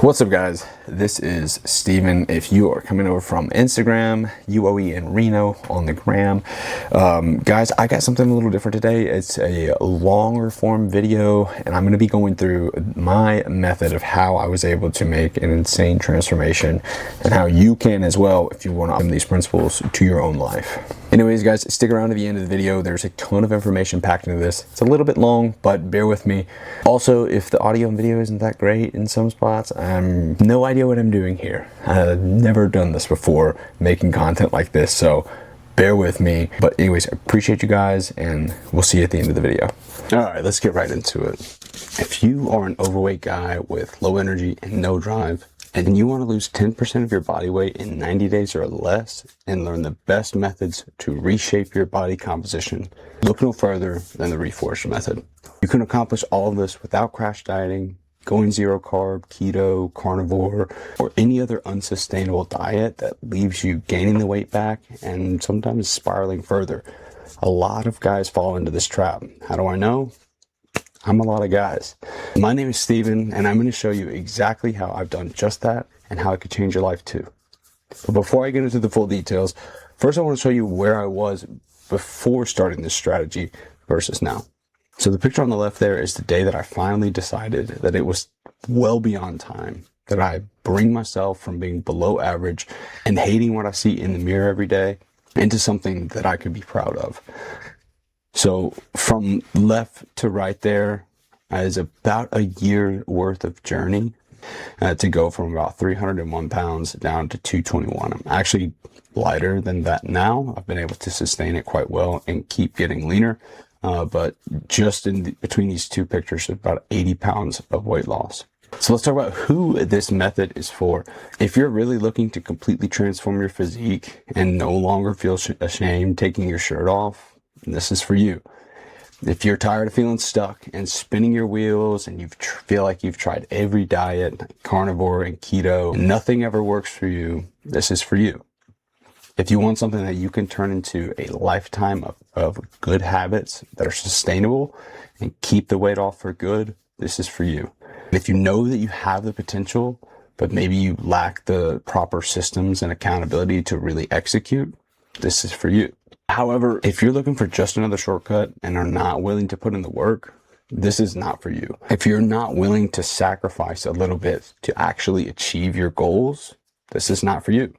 What's up, guys? This is Steven. If you are coming over from Instagram, UOE in Reno on the gram. Guys, I got something a little different today. It's a longer form video, and I'm going to be going through my method of how I was able to make an insane transformation and how you can as well if you want to apply these principles to your own life. Anyways, guys, stick around to the end of the video. There's a ton of information packed into this. It's a little bit long, but bear with me. Also, if the audio and video isn't that great in some spots, no idea what I'm doing here. I've never done this before, making content like this, so bear with me. But anyways, I appreciate you guys, and we'll see you at the end of the video. All right, let's get right into it. If you are an overweight guy with low energy and no drive, and you want to lose 10% of your body weight in 90 days or less and learn the best methods to reshape your body composition, look no further than the Reforged Method. You can accomplish all of this without crash dieting, going zero carb, keto, carnivore, or any other unsustainable diet that leaves you gaining the weight back and sometimes spiraling further. A lot of guys fall into this trap. How do I know? I'm a lot of guys. My name is Steven, and I'm going to show you exactly how I've done just that and how it could change your life too. But before I get into the full details, first I want to show you where I was before starting this strategy versus now. So the picture on the left there is the day that I finally decided that it was well beyond time that I bring myself from being below average and hating what I see in the mirror every day into something that I could be proud of. So from left to right there is about a year worth of journey to go from about 301 pounds down to 221. I'm actually lighter than that now. I've been able to sustain it quite well and keep getting leaner. But just between these two pictures, about 80 pounds of weight loss. So let's talk about who this method is for. If you're really looking to completely transform your physique and no longer feel ashamed taking your shirt off, this is for you. If you're tired of feeling stuck and spinning your wheels and you feel like you've tried every diet, like carnivore and keto, and nothing ever works for you, this is for you. If you want something that you can turn into a lifetime of good habits that are sustainable and keep the weight off for good, this is for you. If you know that you have the potential, but maybe you lack the proper systems and accountability to really execute, this is for you. However, if you're looking for just another shortcut and are not willing to put in the work, this is not for you. If you're not willing to sacrifice a little bit to actually achieve your goals, this is not for you.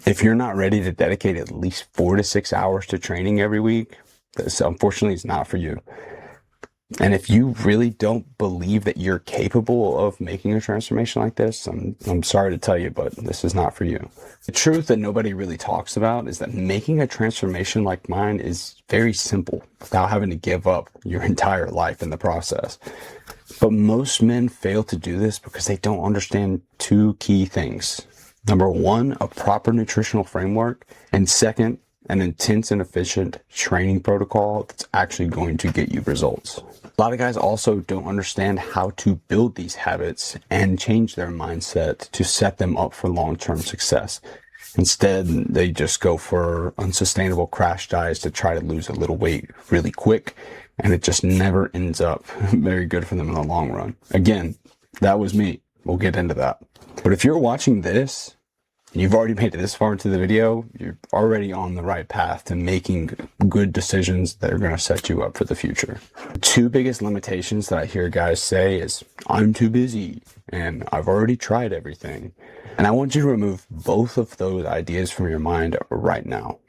If you're not ready to dedicate at least 4 to 6 hours to training every week, this unfortunately is not for you. And if you really don't believe that you're capable of making a transformation like this, I'm sorry to tell you, but this is not for you. The truth that nobody really talks about is that making a transformation like mine is very simple without having to give up your entire life in the process. But most men fail to do this because they don't understand two key things. Number one, a proper nutritional framework, and second, an intense and efficient training protocol that's actually going to get you results. A lot of guys also don't understand how to build these habits and change their mindset to set them up for long-term success. Instead, they just go for unsustainable crash diets to try to lose a little weight really quick, and it just never ends up very good for them in the long run. Again, that was me. We'll get into that. But if you're watching this, and you've already made it this far into the video, you're already on the right path to making good decisions that are going to set you up for the future. The two biggest limitations that I hear guys say is, I'm too busy and I've already tried everything. And I want you to remove both of those ideas from your mind right now.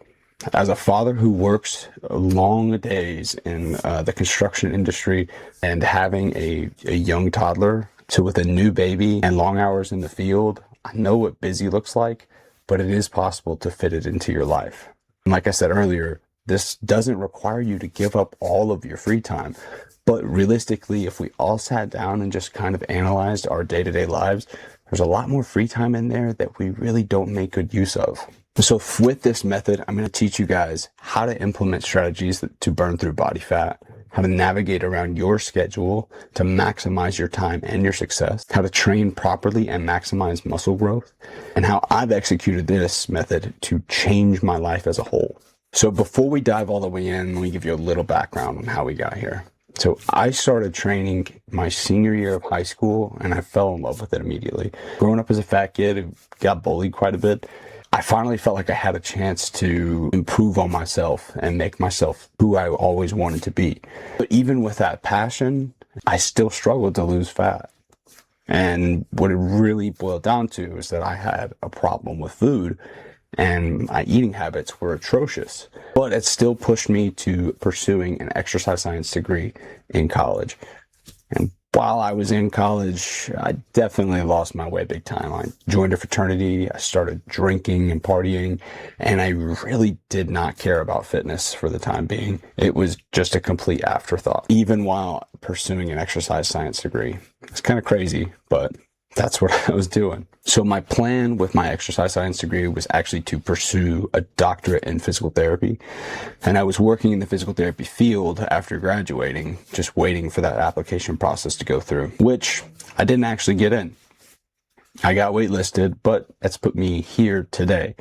As a father who works long days in the construction industry and having a young toddler, so with a new baby and long hours in the field, I know what busy looks like, but it is possible to fit it into your life. And like I said earlier, this doesn't require you to give up all of your free time. But realistically, if we all sat down and just kind of analyzed our day-to-day lives, there's a lot more free time in there that we really don't make good use of. So with this method, I'm going to teach you guys how to implement strategies to burn through body fat, how to navigate around your schedule to maximize your time and your success, how to train properly and maximize muscle growth, and how I've executed this method to change my life as a whole. So before we dive all the way in, let me give you a little background on how we got here. So I started training my senior year of high school, and I fell in love with it immediately. Growing up as a fat kid who got bullied quite a bit, I finally felt like I had a chance to improve on myself and make myself who I always wanted to be. But even with that passion, I still struggled to lose fat. And what it really boiled down to is that I had a problem with food, and my eating habits were atrocious. But it still pushed me to pursuing an exercise science degree in college. And while I was in college, I definitely lost my way big time. I joined a fraternity, I started drinking and partying, and I really did not care about fitness for the time being. It was just a complete afterthought, even while pursuing an exercise science degree. It's kind of crazy, but that's what I was doing. So my plan with my exercise science degree was actually to pursue a doctorate in physical therapy. And I was working in the physical therapy field after graduating, just waiting for that application process to go through, which I didn't actually get in. I got waitlisted, but that's put me here today.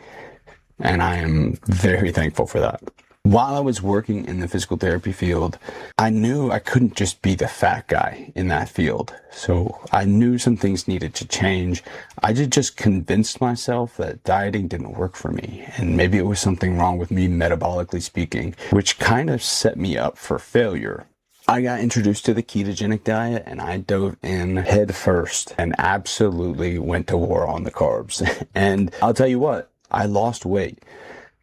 And I am very thankful for that. While I was working in the physical therapy field, I knew I couldn't just be the fat guy in that field. So I knew some things needed to change. I just convinced myself that dieting didn't work for me. And maybe it was something wrong with me metabolically speaking, which kind of set me up for failure. I got introduced to the ketogenic diet, and I dove in head first and absolutely went to war on the carbs. And I'll tell you what, I lost weight.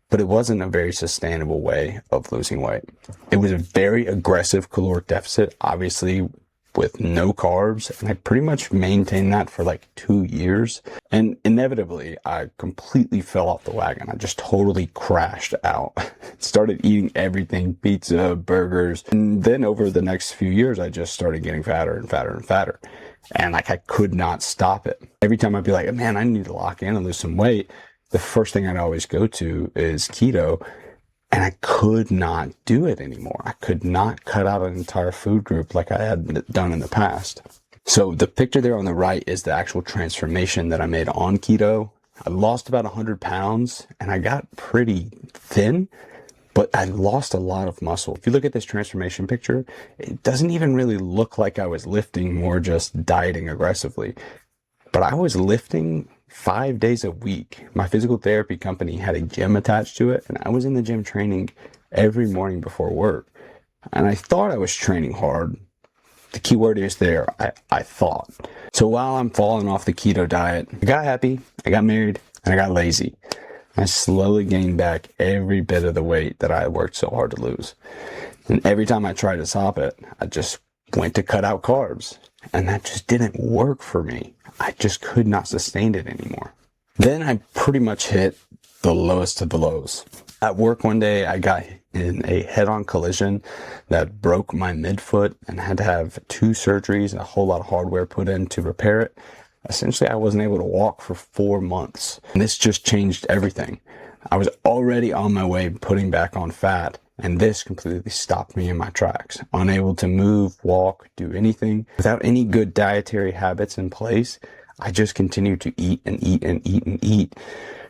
But it wasn't a very sustainable way of losing weight. It was a very aggressive caloric deficit, obviously with no carbs. And I pretty much maintained that for like 2 years. And inevitably, I completely fell off the wagon. I just totally crashed out. Started eating everything, pizza, burgers. And then over the next few years, I just started getting fatter and fatter and fatter. And like I could not stop it. Every time I'd be like, man, I need to lock in and lose some weight, the first thing I'd always go to is keto, and I could not do it anymore. I could not cut out an entire food group like I had done in the past. So the picture there on the right is the actual transformation that I made on keto. I lost about 100 pounds, and I got pretty thin, but I lost a lot of muscle. If you look at this transformation picture, it doesn't even really look like I was lifting, more just dieting aggressively. But I was lifting 5 days a week. My physical therapy company had a gym attached to it, and I was in the gym training every morning before work. And I thought I was training hard. The key word is there, I thought. So while I'm falling off the keto diet, I got happy, I got married, and I got lazy. I slowly gained back every bit of the weight that I worked so hard to lose. And every time I tried to stop it, I just went to cut out carbs. And that just didn't work for me. I just could not sustain it anymore. Then I pretty much hit the lowest of the lows. At work one day, I got in a head-on collision that broke my midfoot and had to have 2 surgeries and a whole lot of hardware put in to repair it. Essentially, I wasn't able to walk for 4 months. And this just changed everything. I was already on my way putting back on fat, and this completely stopped me in my tracks. Unable to move, walk, do anything. Without any good dietary habits in place, I just continued to eat and eat and eat and eat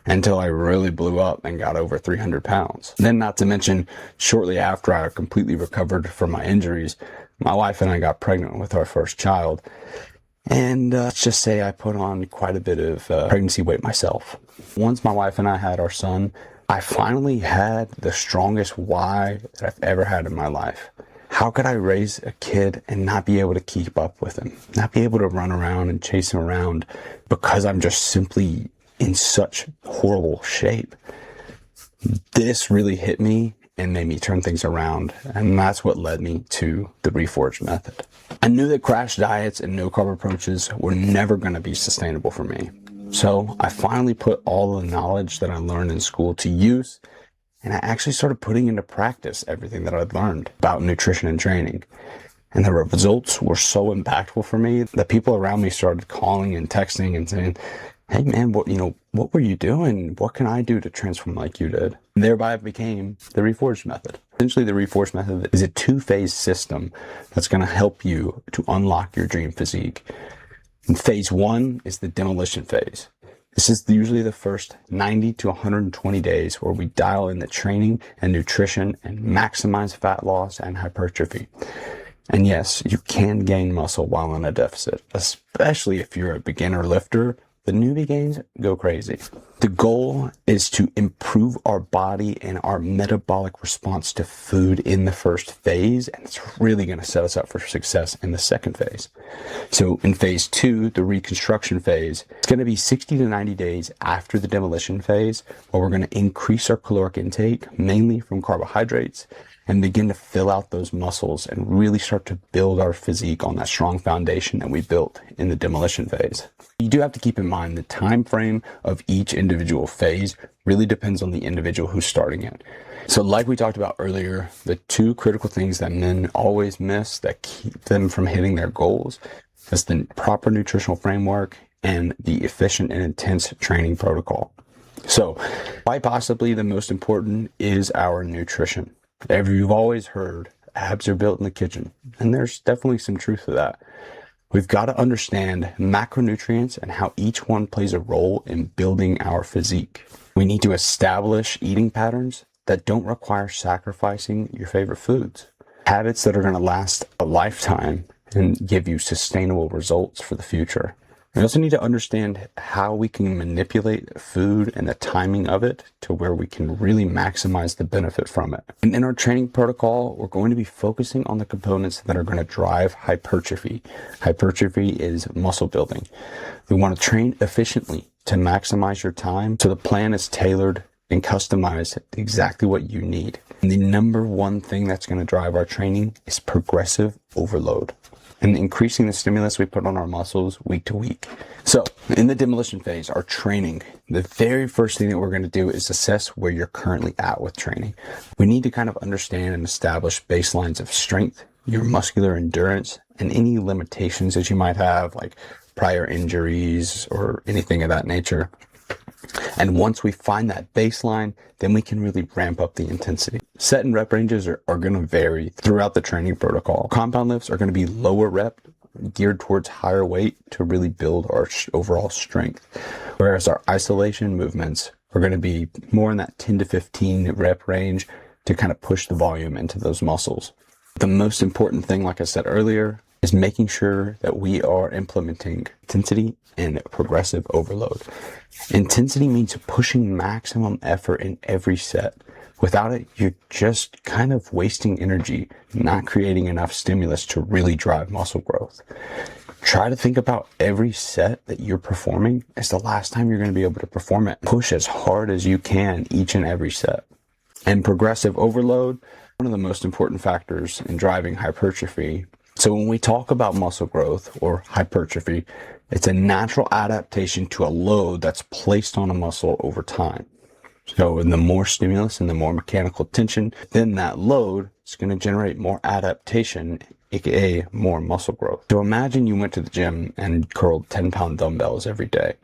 until I really blew up and got over 300 pounds. Then, not to mention, shortly after I completely recovered from my injuries, my wife and I got pregnant with our first child. And let's just say I put on quite a bit of pregnancy weight myself. Once my wife and I had our son, I finally had the strongest why that I've ever had in my life. How could I raise a kid and not be able to keep up with him? Not be able to run around and chase him around because I'm just simply in such horrible shape. This really hit me and made me turn things around. And that's what led me to the Reforged Method. I knew that crash diets and no carb approaches were never going to be sustainable for me. So I finally put all the knowledge that I learned in school to use, and I actually started putting into practice everything that I'd learned about nutrition and training. And the results were so impactful for me that people around me started calling and texting and saying, hey man, what were you doing? What can I do to transform like you did? And thereby it became the Reforged Method. Essentially, the Reforged Method is a 2-phase system that's going to help you to unlock your dream physique. And phase 1 is the demolition phase. This is usually the first 90 to 120 days where we dial in the training and nutrition and maximize fat loss and hypertrophy. And yes, you can gain muscle while in a deficit, especially if you're a beginner lifter. The newbie gains go crazy. The goal is to improve our body and our metabolic response to food in the first phase, and it's really going to set us up for success in the second phase. So in phase 2, the reconstruction phase, it's going to be 60 to 90 days after the demolition phase, where we're going to increase our caloric intake, mainly from carbohydrates, and begin to fill out those muscles and really start to build our physique on that strong foundation that we built in the demolition phase. You do have to keep in mind the time frame of each individual phase really depends on the individual who's starting it. So like we talked about earlier, the two critical things that men always miss that keep them from hitting their goals is the proper nutritional framework and the efficient and intense training protocol. So quite possibly the most important is our nutrition. You've always heard abs are built in the kitchen, and there's definitely some truth to that. We've got to understand macronutrients and how each one plays a role in building our physique. We need to establish eating patterns that don't require sacrificing your favorite foods. Habits that are going to last a lifetime and give you sustainable results for the future. We also need to understand how we can manipulate food and the timing of it to where we can really maximize the benefit from it. And in our training protocol, we're going to be focusing on the components that are going to drive hypertrophy. Hypertrophy is muscle building. We want to train efficiently to maximize your time, so the plan is tailored and customized exactly what you need. And the number one thing that's going to drive our training is progressive overload, and increasing the stimulus we put on our muscles week to week. So in the demolition phase, our training, the very first thing that we're going to do is assess where you're currently at with training. We need to kind of understand and establish baselines of strength, your muscular endurance, and any limitations that you might have, like prior injuries or anything of that nature. And once we find that baseline, then we can really ramp up the intensity. Set and rep ranges are going to vary throughout the training protocol. Compound lifts are going to be lower rep, geared towards higher weight to really build our overall strength. Whereas our isolation movements are going to be more in that 10 to 15 rep range to kind of push the volume into those muscles. The most important thing, like I said earlier, is making sure that we are implementing intensity and progressive overload. Intensity means pushing maximum effort in every set. Without it, you're just kind of wasting energy, not creating enough stimulus to really drive muscle growth. Try to think about every set that you're performing as the last time you're going to be able to perform it. Push as hard as you can each and every set. And progressive overload, one of the most important factors in driving hypertrophy. So when we talk about muscle growth or hypertrophy, it's a natural adaptation to a load that's placed on a muscle over time. So the more stimulus and the more mechanical tension, then that load is going to generate more adaptation, aka more muscle growth. So imagine you went to the gym and curled 10-pound dumbbells every day.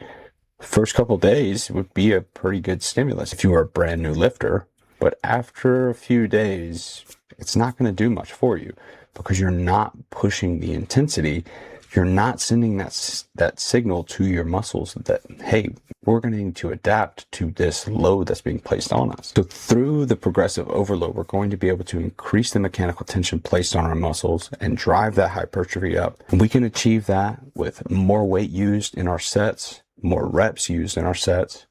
First couple days would be a pretty good stimulus if you were a brand new lifter, but after a few days, it's not going to do much for you because you're not pushing the intensity. You're not sending that signal to your muscles that, hey, we're going to need to adapt to this load that's being placed on us. So through the progressive overload, we're going to be able to increase the mechanical tension placed on our muscles and drive that hypertrophy up. And we can achieve that with more weight used in our sets, more reps used in our sets,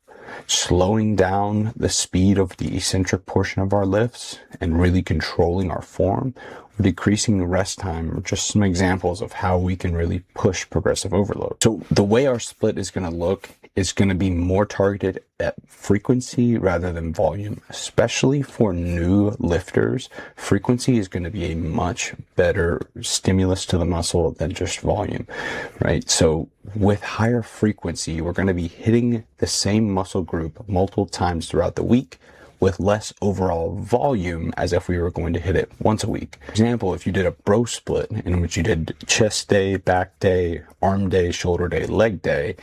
slowing down the speed of the eccentric portion of our lifts and really controlling our form, or decreasing the rest time, or just some examples of how we can really push progressive overload. So the way our split is going to look is going to be more targeted at frequency rather than volume, especially for new lifters. Frequency is going to be a much better stimulus to the muscle than just volume, right? So with higher frequency, we're going to be hitting the same muscle group multiple times throughout the week with less overall volume as if we were going to hit it once a week. For example, if you did a bro split in which you did chest day, back day, arm day, shoulder day, leg day,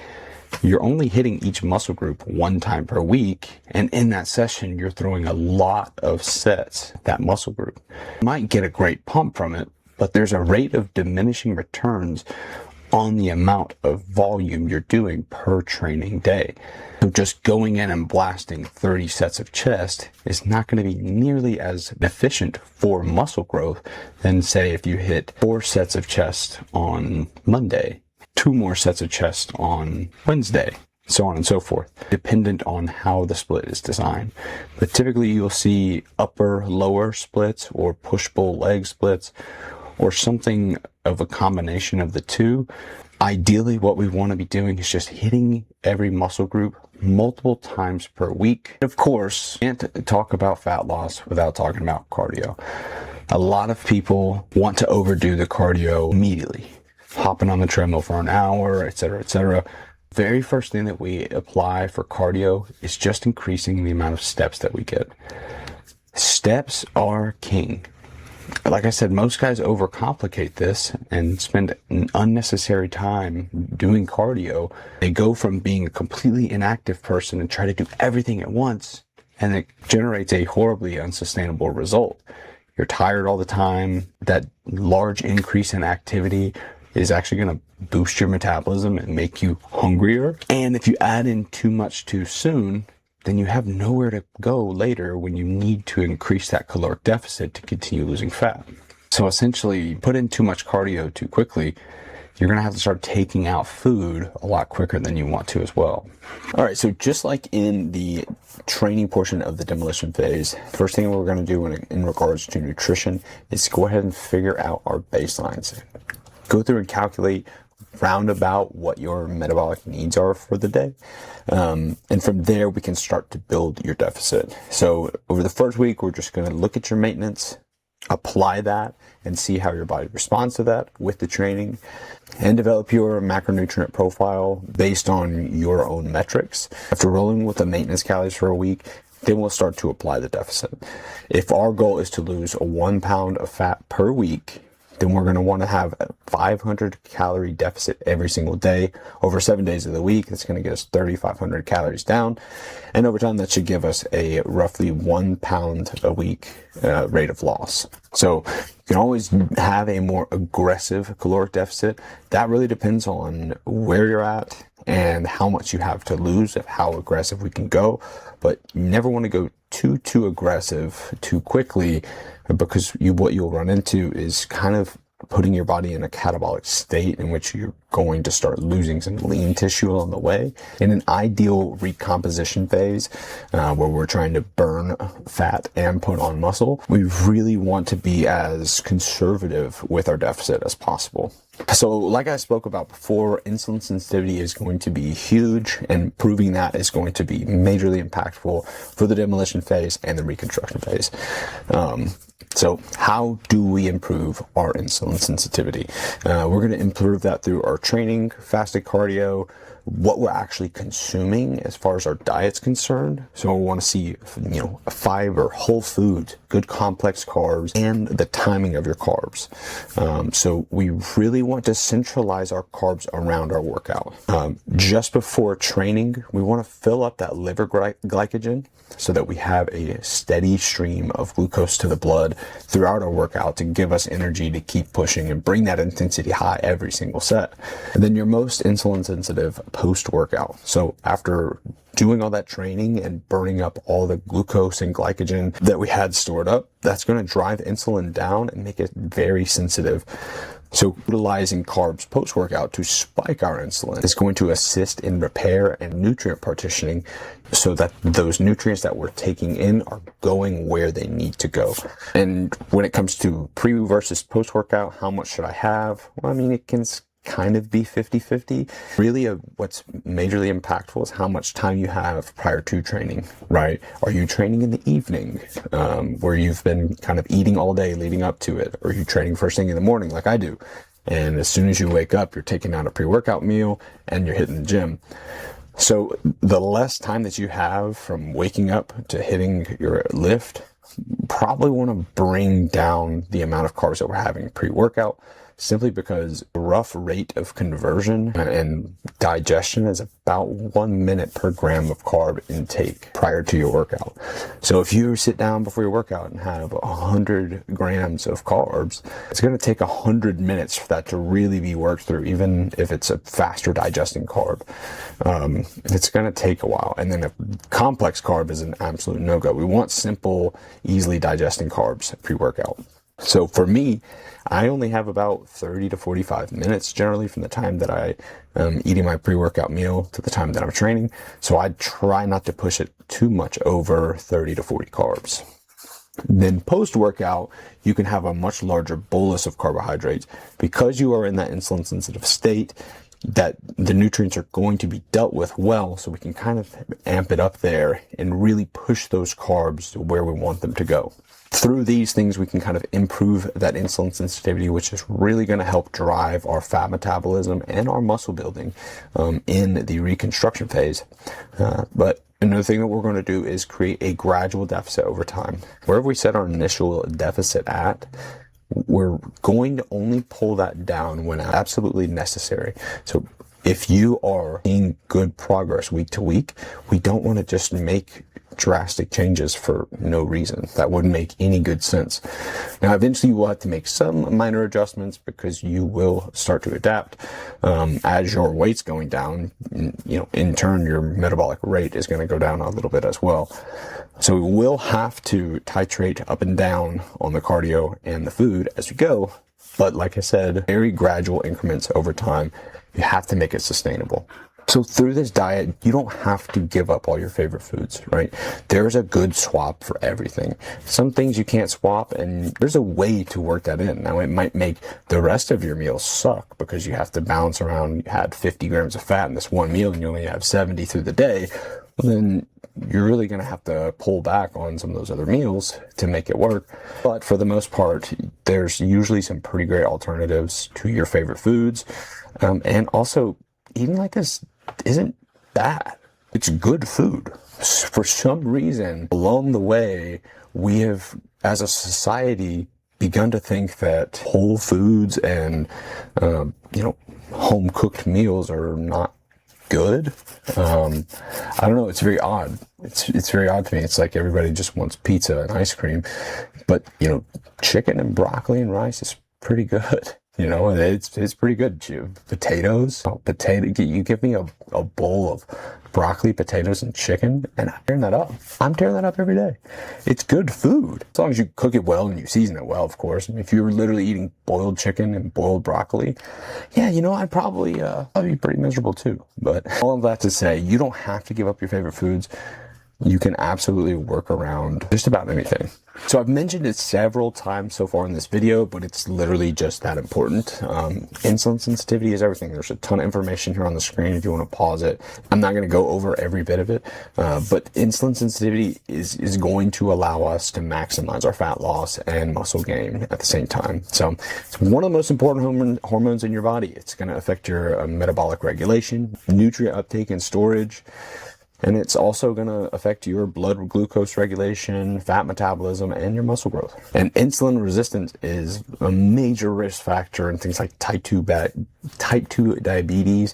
you're only hitting each muscle group one time per week. And in that session, you're throwing a lot of sets, that muscle group. You might get a great pump from it, but there's a rate of diminishing returns on the amount of volume you're doing per training day. So just going in and blasting 30 sets of chest is not going to be nearly as efficient for muscle growth than, say, if you hit 4 sets of chest on Monday, 2 more sets of chest on Wednesday, so on and so forth, dependent on how the split is designed. But typically you'll see upper lower splits or push-pull leg splits or something of a combination of the two. Ideally, what we want to be doing is just hitting every muscle group multiple times per week. Of course, can't talk about fat loss without talking about cardio. A lot of people want to overdo the cardio immediately, hopping on the treadmill for an hour, etc., etc. Very first thing that we apply for cardio is just increasing the amount of steps that we get. Steps are king. Like I said, most guys overcomplicate this and spend an unnecessary time doing cardio. They go from being a completely inactive person and try to do everything at once, and it generates a horribly unsustainable result. You're tired all the time. That large increase in activity is actually going to boost your metabolism and make you hungrier. And if you add in too much too soon, then you have nowhere to go later when you need to increase that caloric deficit to continue losing fat. So essentially, put in too much cardio too quickly, you're going to have to start taking out food a lot quicker than you want to as well. All right, so just like in the training portion of the demolition phase, first thing we're going to do in regards to nutrition is go ahead and figure out our baselines. Go through and calculate round about what your metabolic needs are for the day. And from there, we can start to build your deficit. So over the first week, we're just going to look at your maintenance, apply that, and see how your body responds to that with the training, and develop your macronutrient profile based on your own metrics. After rolling with the maintenance calories for a week, then we'll start to apply the deficit. If our goal is to lose 1 pound of fat per week, then we're going to want to have a 500 calorie deficit every single day over 7 days of the week. That's going to get us 3,500 calories down. And over time, that should give us a roughly 1 pound a week rate of loss. So you can always have a more aggressive caloric deficit. That really depends on where you're at and how much you have to lose, of how aggressive we can go. But you never want to go too aggressive too quickly, because what you'll run into is kind of putting your body in a catabolic state in which you're going to start losing some lean tissue along the way. In an ideal recomposition phase, where we're trying to burn fat and put on muscle, we really want to be as conservative with our deficit as possible. So like I spoke about before, insulin sensitivity is going to be huge, and proving that is going to be majorly impactful for the demolition phase and the reconstruction phase. So how do we improve our insulin sensitivity? We're going to improve that through our training, fasted cardio, what we're actually consuming as far as our diet's concerned. So we want to see, fiber, whole foods, good complex carbs, and the timing of your carbs. So we really want to centralize our carbs around our workout. Just before training, we want to fill up that liver glycogen so that we have a steady stream of glucose to the blood throughout our workout to give us energy to keep pushing and bring that intensity high every single set. And then you're most insulin sensitive post-workout. So after doing all that training and burning up all the glucose and glycogen that we had stored up, that's going to drive insulin down and make it very sensitive. So utilizing carbs post-workout to spike our insulin is going to assist in repair and nutrient partitioning so that those nutrients that we're taking in are going where they need to go. And when it comes to pre versus post-workout, how much should I have? Well, it can kind of be 50-50. Really, what's majorly impactful is how much time you have prior to training, right? Are you training in the evening, where you've been kind of eating all day leading up to it? Or are you training first thing in the morning like I do? And as soon as you wake up, you're taking out a pre-workout meal and you're hitting the gym. So the less time that you have from waking up to hitting your lift, probably want to bring down the amount of carbs that we're having pre-workout simply because the rough rate of conversion and digestion is about 1 minute per gram of carb intake prior to your workout. So if you sit down before your workout and have 100 grams of carbs, it's going to take 100 minutes for that to really be worked through, even if it's a faster digesting carb. It's going to take a while. And then a complex carb is an absolute no-go. We want simple, easily digesting carbs pre-workout. So for me, I only have about 30 to 45 minutes generally from the time that I am eating my pre-workout meal to the time that I'm training. So I try not to push it too much over 30 to 40 carbs. Then post-workout, you can have a much larger bolus of carbohydrates because you are in that insulin sensitive state, that the nutrients are going to be dealt with well, so we can kind of amp it up there and really push those carbs to where we want them to go. Through these things, we can kind of improve that insulin sensitivity, which is really going to help drive our fat metabolism and our muscle building in the reconstruction phase. But another thing that we're going to do is create a gradual deficit over time. Wherever we set our initial deficit at, we're going to only pull that down when absolutely necessary. So if you are seeing good progress week to week, we don't want to just make drastic changes for no reason. That wouldn't make any good sense. Now, eventually you will have to make some minor adjustments because you will start to adapt as your weight's going down. In turn, your metabolic rate is going to go down a little bit as well. So we will have to titrate up and down on the cardio and the food as we go. But like I said, very gradual increments over time. You have to make it sustainable. So through this diet, you don't have to give up all your favorite foods, right? There's a good swap for everything. Some things you can't swap, and there's a way to work that in. Now, it might make the rest of your meals suck because you have to balance around. You had 50 grams of fat in this one meal and you only have 70 through the day. Well, then you're really going to have to pull back on some of those other meals to make it work. But for the most part, there's usually some pretty great alternatives to your favorite foods. And also, eating like this isn't bad. It's good food. For some reason, along the way, we have, as a society, begun to think that whole foods and, home-cooked meals are not good. I don't know. It's very odd. It's very odd to me. It's like everybody just wants pizza and ice cream, but chicken and broccoli and rice is pretty good. It's pretty good. Potatoes, you give me a bowl of broccoli, potatoes, and chicken, and I'm tearing that up. I'm tearing that up every day. It's good food. As long as you cook it well and you season it well, of course. I mean, if you were literally eating boiled chicken and boiled broccoli, I'd probably be pretty miserable too. But all of that to say, you don't have to give up your favorite foods. You can absolutely work around just about anything. So I've mentioned it several times so far in this video, but it's literally just that important. Insulin sensitivity is everything. There's a ton of information here on the screen if you want to pause it. I'm not going to go over every bit of it, but insulin sensitivity is going to allow us to maximize our fat loss and muscle gain at the same time. So it's one of the most important hormones in your body. It's going to affect your metabolic regulation, nutrient uptake and storage. And it's also going to affect your blood glucose regulation, fat metabolism, and your muscle growth. And insulin resistance is a major risk factor in things like type 2 diabetes,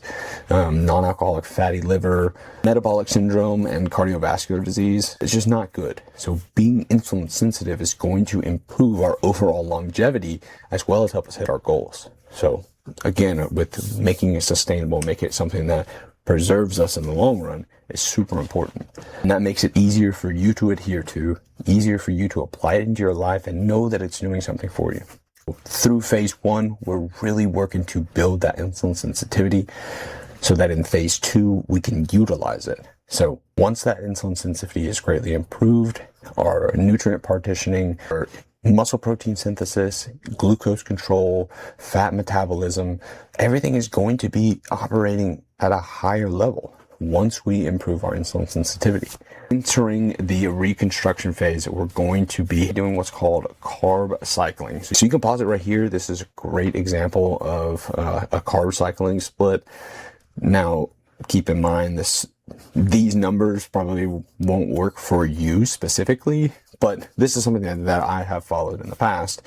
non-alcoholic fatty liver, metabolic syndrome, and cardiovascular disease. It's just not good. So being insulin sensitive is going to improve our overall longevity as well as help us hit our goals. So again, with making it sustainable, make it something that preserves us in the long run is super important. And that makes it easier for you to adhere to, easier for you to apply it into your life and know that it's doing something for you. Through phase 1, we're really working to build that insulin sensitivity so that in phase 2, we can utilize it. So once that insulin sensitivity is greatly improved, our nutrient partitioning, our muscle protein synthesis, glucose control, fat metabolism, everything is going to be operating at a higher level once we improve our insulin sensitivity. Entering the reconstruction phase, we're going to be doing what's called carb cycling. So you can pause it right here. This is a great example of a carb cycling split. Now, keep in mind these numbers probably won't work for you specifically, but this is something that I have followed in the past.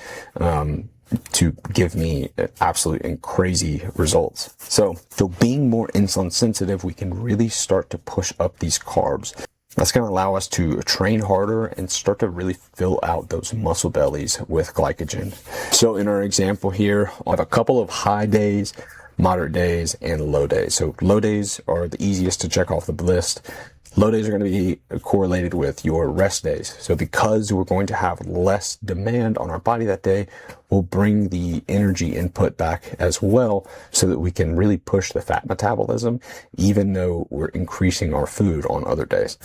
to give me absolute and crazy results. So being more insulin sensitive, we can really start to push up these carbs. That's going to allow us to train harder and start to really fill out those muscle bellies with glycogen. So in our example here, I have a couple of high days, moderate days, and low days. So low days are the easiest to check off the list. Low days are going to be correlated with your rest days. So because we're going to have less demand on our body that day, we'll bring the energy input back as well so that we can really push the fat metabolism, even though we're increasing our food on other days.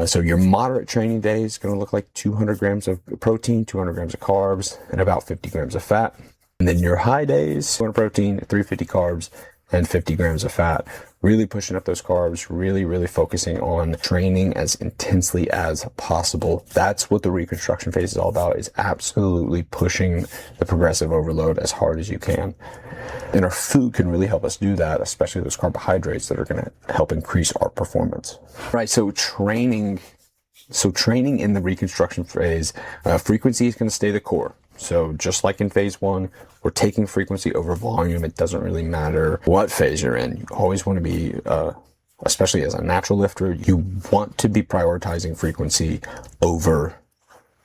So your moderate training day is going to look like 200 grams of protein, 200 grams of carbs, and about 50 grams of fat. And then your high days, 200 protein, 350 carbs, and 50 grams of fat. Really pushing up those carbs, really focusing on training as intensely as possible. That's what the reconstruction phase is all about, is absolutely pushing the progressive overload as hard as you can. And our food can really help us do that, especially those carbohydrates that are going to help increase our performance. Right, so training in the reconstruction phase, frequency is going to stay the core. So just like in phase one, we're taking frequency over volume. It doesn't really matter what phase you're in. You always want to be, especially as a natural lifter, you want to be prioritizing frequency over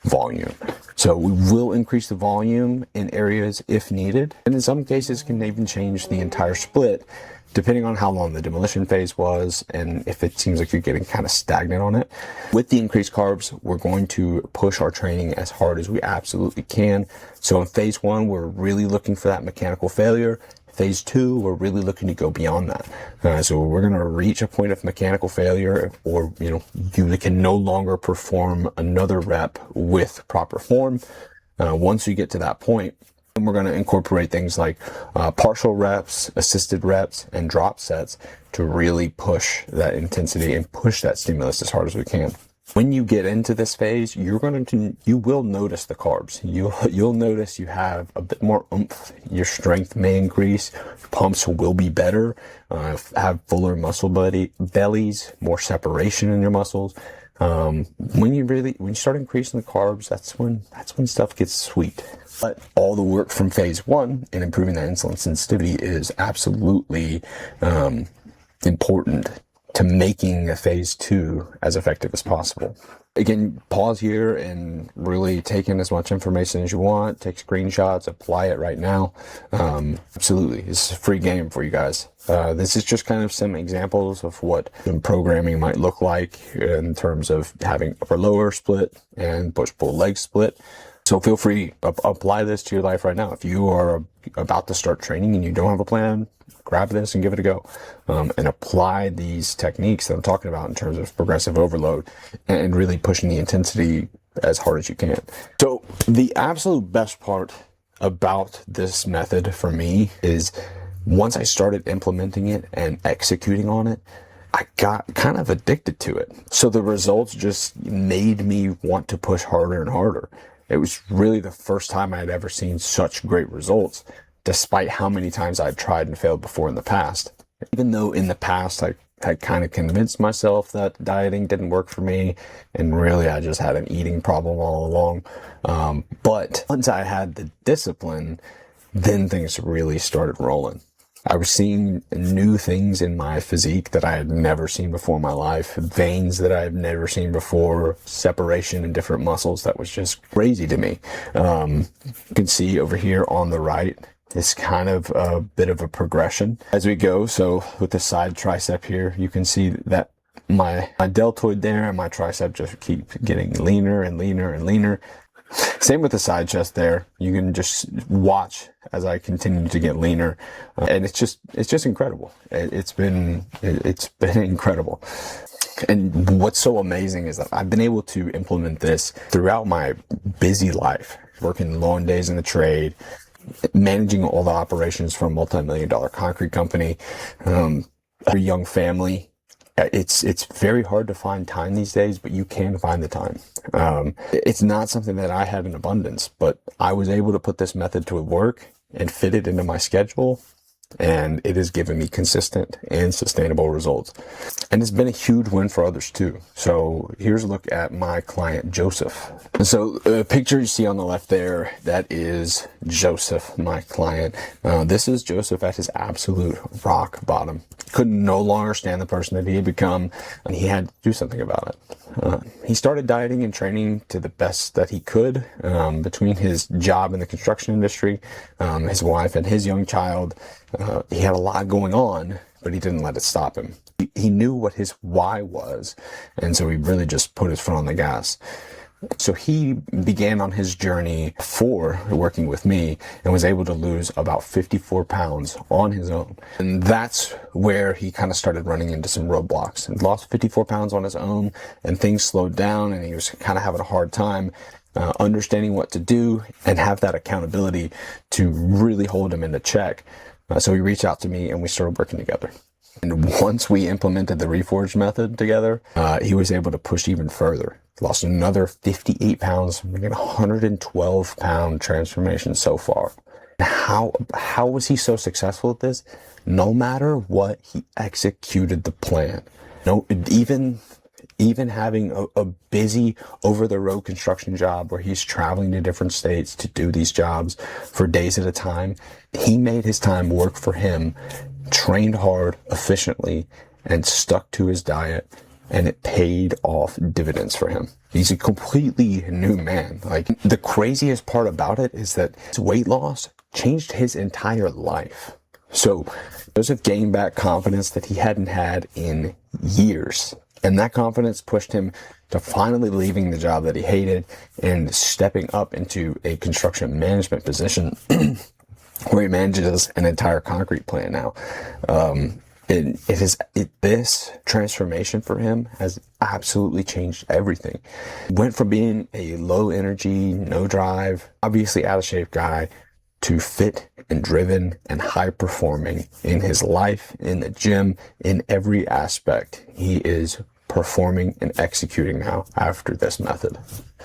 volume. So we will increase the volume in areas if needed. And in some cases can even change the entire split depending on how long the demolition phase was and if it seems like you're getting kind of stagnant on it. With the increased carbs, we're going to push our training as hard as we absolutely can. So in phase one, we're really looking for that mechanical failure. Phase two, we're really looking to go beyond that. So we're going to reach a point of mechanical failure, or, you can no longer perform another rep with proper form. Once you get to that point, and we're going to incorporate things like partial reps, assisted reps, and drop sets to really push that intensity and push that stimulus as hard as we can. When you get into this phase, you will notice the carbs. You'll notice you have a bit more oomph. Your strength may increase. Pumps will be better. Have fuller muscle bellies, more separation in your muscles. When you start increasing the carbs, that's when stuff gets sweet. But all the work from phase one in improving that insulin sensitivity is absolutely important to making a phase two as effective as possible. Again, pause here and really take in as much information as you want. Take screenshots, apply it right now. Absolutely, it's a free game for you guys. This is just kind of some examples of what programming might look like in terms of having upper-lower split and push-pull leg split. So feel free to apply this to your life right now. If you are about to start training and you don't have a plan, grab this and give it a go, and apply these techniques that I'm talking about in terms of progressive overload and really pushing the intensity as hard as you can. So the absolute best part about this method for me is once I started implementing it and executing on it, I got kind of addicted to it. So the results just made me want to push harder and harder. It was really the first time I had ever seen such great results, despite how many times I'd tried and failed before in the past. Even though in the past I had kind of convinced myself that dieting didn't work for me, and really I just had an eating problem all along. But once I had the discipline, then things really started rolling. I was seeing new things in my physique that I had never seen before in my life, veins that I had never seen before, separation in different muscles that was just crazy to me. You can see over here on the right, it's kind of a bit of a progression as we go. So with the side tricep here, you can see that my deltoid there and my tricep just keep getting leaner and leaner and leaner. Same with the side chest there. You can just watch as I continue to get leaner, and it's just incredible. It's been incredible. And what's so amazing is that I've been able to implement this throughout my busy life, working long days in the trade, managing all the operations for a multi-million-dollar concrete company, a young family. It's very hard to find time these days, but you can find the time. It's not something that I had in abundance, but I was able to put this method to work and fit it into my schedule. and it has given me consistent and sustainable results. And it's been a huge win for others too. So here's a look at my client, Joseph. And so the picture you see on the left there, that is Joseph, my client. This is Joseph at his absolute rock bottom. Could no longer stand the person that he had become, and he had to do something about it. He started dieting and training to the best that he could, between his job in the construction industry, his wife, and his young child. He had a lot going on, but he didn't let it stop him. He knew what his why was, and so he really just put his foot on the gas. So he began on his journey for working with me and was able to lose about 54 pounds on his own. And that's where he kind of started running into some roadblocks, and lost 54 pounds on his own, and things slowed down, and he was kind of having a hard time understanding what to do and have that accountability to really hold him into check. So he reached out to me and we started working together. And once we implemented the Reforged Method together, he was able to push even further. Lost another 58 pounds, making a 112 pound transformation so far. How was he so successful at this? No matter what, he executed the plan. No, even having a busy over-the-road construction job where he's traveling to different states to do these jobs for days at a time, he made his time work for him, trained hard, efficiently, and stuck to his diet, and it paid off dividends for him. He's a completely new man. Like, the craziest part about it is that his weight loss changed his entire life. So Joseph gained back confidence that he hadn't had in years. And that confidence pushed him to finally leaving the job that he hated and stepping up into a construction management position where he manages an entire concrete plant now. This transformation for him has absolutely changed everything. He went from being a low energy, no drive, obviously out of shape guy to fit and driven and high performing in his life, in the gym, in every aspect. He is performing and executing now after this method.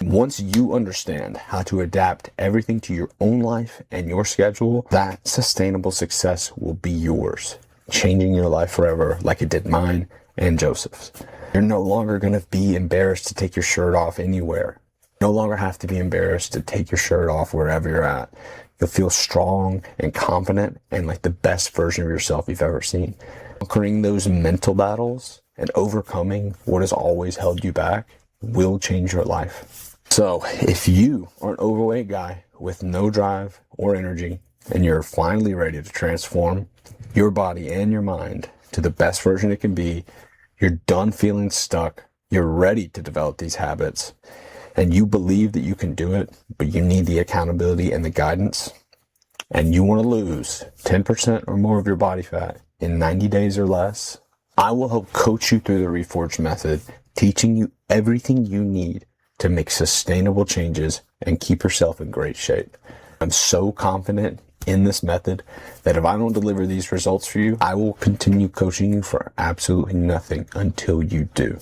Once you understand how to adapt everything to your own life and your schedule, that sustainable success will be yours, changing your life forever like it did mine and Joseph's. You're no longer going to be embarrassed to take your shirt off anywhere. No longer have to be embarrassed to take your shirt off wherever you're at. You'll feel strong and confident and like the best version of yourself you've ever seen. Conquering those mental battles and overcoming what has always held you back will change your life. So if you are an overweight guy with no drive or energy, and you're finally ready to transform your body and your mind to the best version it can be, you're done feeling stuck, you're ready to develop these habits, and you believe that you can do it, but you need the accountability and the guidance, and you want to lose 10% or more of your body fat in 90 days or less, I will help coach you through the Reforged Method, teaching you everything you need to make sustainable changes and keep yourself in great shape. I'm so confident in this method that if I don't deliver these results for you, I will continue coaching you for absolutely nothing until you do.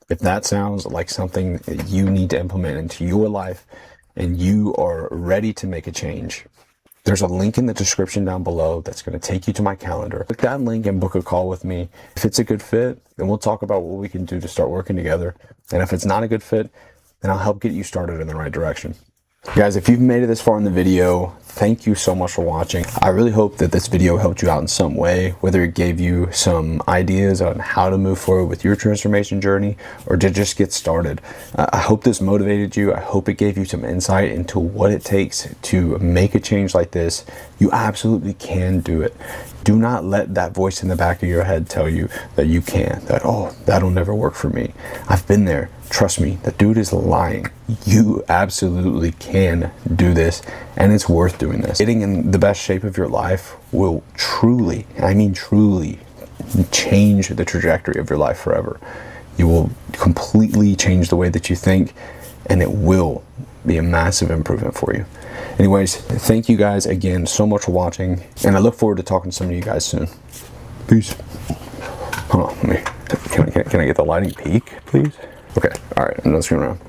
If that sounds like something that you need to implement into your life and you are ready to make a change, there's a link in the description down below that's going to take you to my calendar. Click that link and book a call with me. If it's a good fit, then we'll talk about what we can do to start working together. And if it's not a good fit, then I'll help get you started in the right direction. Guys, if you've made it this far in the video, thank you so much for watching. I really hope that this video helped you out in some way, whether it gave you some ideas on how to move forward with your transformation journey or to just get started. I hope this motivated you. I hope it gave you some insight into what it takes to make a change like this. You absolutely can do it. Do not let that voice in the back of your head tell you that you can't, that, oh, that'll never work for me. I've been there. Trust me, that dude is lying. You absolutely can do this, and it's worth doing this. Getting in the best shape of your life will truly, I mean truly, change the trajectory of your life forever. You will completely change the way that you think, and it will be a massive improvement for you. Anyways, thank you guys again so much for watching, and I look forward to talking to some of you guys soon. Peace. Hold on, can I get the lighting peak, please? Okay, all right, I'm not screwing around.